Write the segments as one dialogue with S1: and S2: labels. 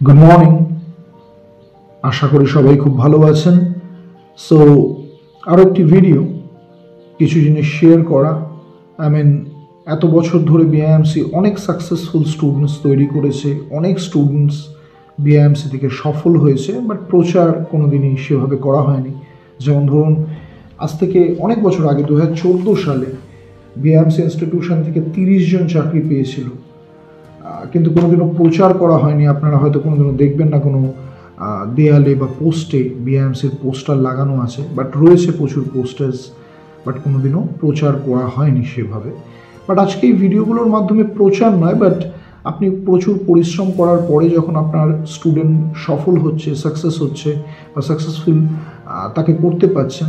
S1: Good morning. আশা করি সবাই খুব ভালো আছেন। সো আরও একটি ভিডিও, কিছু জিনিস শেয়ার করা। এত বছর ধরে বিআইএমসি অনেক সাকসেসফুল স্টুডেন্টস তৈরি করেছে, অনেক স্টুডেন্টস বিআইএমসি থেকে সফল হয়েছে, বাট প্রচার কোনোদিনই সেভাবে করা হয়নি। যেমন ধরুন, আজ থেকে অনেক বছর আগে 2014 সালে বিআইএমসি ইনস্টিটিউশন থেকে 30 জন চাকরি পেয়েছিল, কিন্তু কোনোদিনও প্রচার করা হয়নি। আপনারা হয়তো কোনোদিনও দেখবেন না কোনো দেয়ালে বা পোস্টে বিআইএমসির পোস্টার লাগানো আছে, বাট রয়েছে প্রচুর পোস্টার্স, বাট কোনোদিনও প্রচার করা হয়নি সেভাবে। বাট আজকে এই ভিডিওগুলোর মাধ্যমে প্রচার নয়, বাট আপনি প্রচুর পরিশ্রম করার পরে যখন আপনার স্টুডেন্ট সফল হচ্ছে, সাকসেস হচ্ছে বা সাকসেসফুল তাকে করতে পারছেন,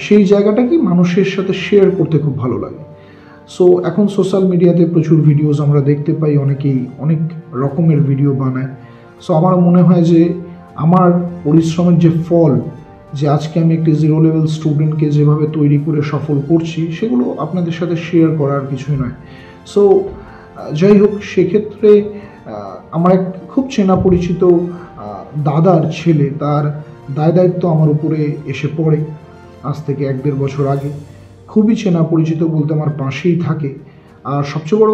S1: সেই জায়গাটা কি মানুষের সাথে শেয়ার করতে খুব ভালো লাগে। সো এখন সোশ্যাল মিডিয়াতে প্রচুর ভিডিওস আমরা দেখতে পাই, অনেকেই অনেক রকমের ভিডিও বানায়। সো আমার মনে হয় যে আমার পরিশ্রমের যে ফল, যে আজকে আমি একটি জিরো লেভেল স্টুডেন্টকে যেভাবে তৈরি করে সফল করছি, সেগুলো আপনাদের সাথে শেয়ার করার কিছুই নয়। সো যাই হোক, সেক্ষেত্রে আমার এক খুব চেনা পরিচিত দাদার ছেলে, তার দায়িত্ব আমার উপরে এসে পড়ে আজ থেকে 1-1.5 বছর আগে। খুবই চেনা পরিচিত বলতে আমার পাশেই থাকে। আর সবচেয়ে বড়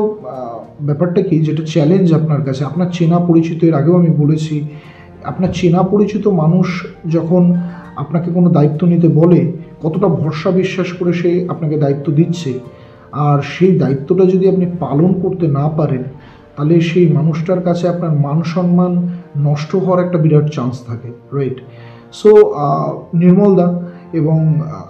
S1: ব্যাপারটা কি, যেটা চ্যালেঞ্জ আপনার কাছে, আপনার চেনা পরিচিত, এর আগেও আমি বলেছি, আপনার চেনা পরিচিত মানুষ যখন আপনাকে কোনো দায়িত্ব নিতে বলে, কতটা ভরসা বিশ্বাস করে সে আপনাকে দায়িত্ব দিচ্ছে, আর সেই দায়িত্বটা যদি আপনি পালন করতে না পারেন, তাহলে সেই মানুষটার কাছে আপনার মান সম্মান নষ্ট হওয়ার একটা বিরাট চান্স থাকে, রাইট? সো নির্মল দা এবং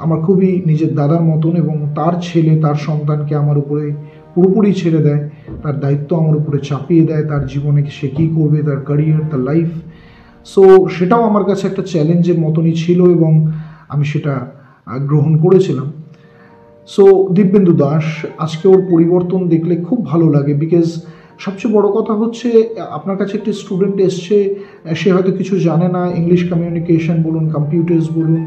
S1: আমার খুবই নিজের দাদার মতন, এবং তার ছেলে তার সন্তানকে আমার উপরে পুরোপুরি ছেড়ে দেয়, তার দায়িত্ব আমার উপরে চাপিয়ে দেয়, তার জীবনে সে কী করবে, তার ক্যারিয়ার, তার লাইফ। সো সেটাও আমার কাছে একটা চ্যালেঞ্জের মতনই ছিল এবং আমি সেটা গ্রহণ করেছিলাম। সো দিব্যেন্দু দাস, আজকে ওর পরিবর্তন দেখলে খুব ভালো লাগে, বিকজ সবচেয়ে বড় কথা হচ্ছে, আপনার কাছে একটি স্টুডেন্ট এসছে, সে হয়তো কিছু জানে না, ইংলিশ কমিউনিকেশন বলুন, কম্পিউটার্স বলুন,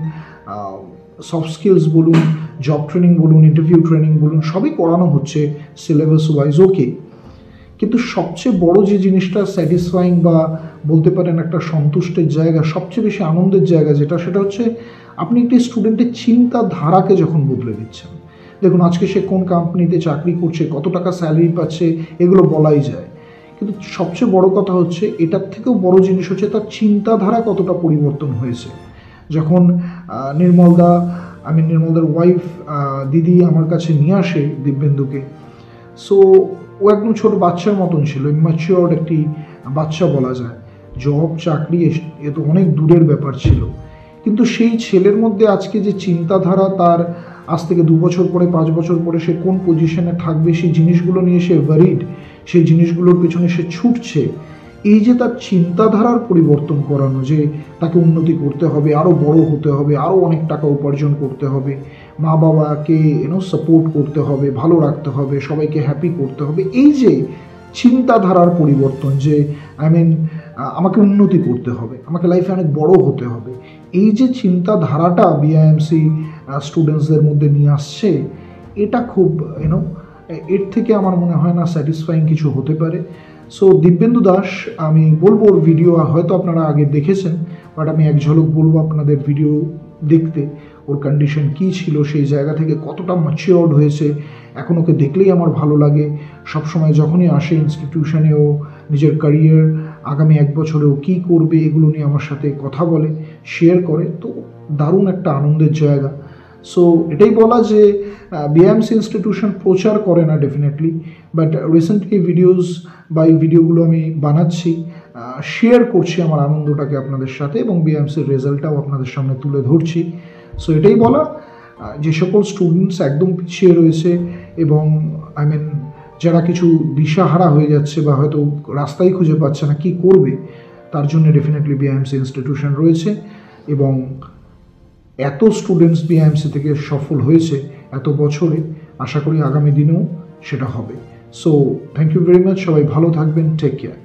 S1: সফট স্কিলস বলুন, জব ট্রেনিং বলুন, ইন্টারভিউ ট্রেনিং বলুন, সবই করানো হচ্ছে সিলেবাস ওয়াইজ, ওকে। কিন্তু সবচেয়ে বড় যে জিনিসটা স্যাটিসফাইং বা বলতে পারেন একটা সন্তুষ্টের জায়গা, সবচেয়ে বেশি আনন্দের জায়গা যেটা, সেটা হচ্ছে আপনি একটি স্টুডেন্টের চিন্তাধারাকে যখন বদলে দিচ্ছেন। দেখুন, আজকে সে কোন কোম্পানিতে চাকরি করছে, কত টাকা স্যালারি পাচ্ছে, এগুলো বলাই যায়, কিন্তু সবচেয়ে বড় কথা হচ্ছে, এটার থেকেও বড় জিনিস হচ্ছে তার চিন্তাধারা কতটা পরিবর্তন হয়েছে। যখন নির্মলদার ওয়াইফ দিদি আমার কাছে নিয়ে আসে দিব্যেন্দুকে, সো ও একদম ছোট বাচ্চার মতন ছিল, ইম্যাচিওর্ড একটি বাচ্চা বলা যায়। জব, চাকরি এ তো অনেক দূরের ব্যাপার ছিল, কিন্তু সেই ছেলের মধ্যে আজকে যে চিন্তাধারা, তার আজ থেকে 2 বছর পরে, 5 বছর পরে সে কোন পজিশনে থাকবে, সেই জিনিসগুলো নিয়ে সে ওয়ারিড, সেই জিনিসগুলোর পেছনে সে ছুটছে। এই যে তার চিন্তাধারার পরিবর্তন করানো, যে তাকে উন্নতি করতে হবে, আরও বড় হতে হবে, আরও অনেক টাকা উপার্জন করতে হবে, মা বাবাকে সাপোর্ট করতে হবে, ভালো রাখতে হবে, সবাইকে হ্যাপি করতে হবে, এই যে চিন্তাধারার পরিবর্তন, যে আমাকে উন্নতি করতে হবে, আমাকে লাইফে অনেক বড় হতে হবে, এই যে চিন্তাধারাটা বিআইএমসি স্টুডেন্টসদের মধ্যে নিয়ে আসছে, এটা খুব এর থেকে আমার মনে হয় না স্যাটিসফাইং কিছু হতে পারে। সো দিব্যেন্দু দাস, আমি বলবো, ওর ভিডিও হয়তো আপনারা আগে দেখেছেন, বাট আমি এক ঝলক বলবো আপনাদের ভিডিও দেখতে, ওর কন্ডিশন কী ছিল, সেই জায়গা থেকে কতটা ম্যাচিওর্ড হয়েছে। এখন ওকে দেখলেই আমার ভালো লাগে। সবসময় যখনই আসে ইনস্টিটিউশনে, ও নিজের ক্যারিয়ার, আগামী 1 বছরে ও কী করবে, এগুলো নিয়ে আমার সাথে কথা বলে, শেয়ার করে, তো দারুণ একটা আনন্দের জায়গা। সো এটাই বলা যে বিআইএমসি ইনস্টিটিউশন প্রচার করে না ডেফিনেটলি, বাট রিসেন্টলি ভিডিওস বা এই ভিডিওগুলো আমি বানাচ্ছি, শেয়ার করছি আমার আনন্দটাকে আপনাদের সাথে, এবং বিআইএমসির রেজাল্টটাও আপনাদের সামনে তুলে ধরছি। সো এটাই বলা, যে সকল স্টুডেন্টস একদম পিছিয়ে রয়েছে এবং যারা কিছু দিশাহারা হয়ে যাচ্ছে বা হয়তো রাস্তাই খুঁজে পাচ্ছে না কী করবে, তার জন্য ডেফিনেটলি বিআইএমসি ইনস্টিটিউশন রয়েছে, এবং এত স্টুডেন্টস বিআইএমসি থেকে সফল হয়েছে এত বছরে, আশা করি আগামী দিনেও সেটা হবে। So thank you very much, সবাই ভালো থাকবেন, টেক কেয়ার।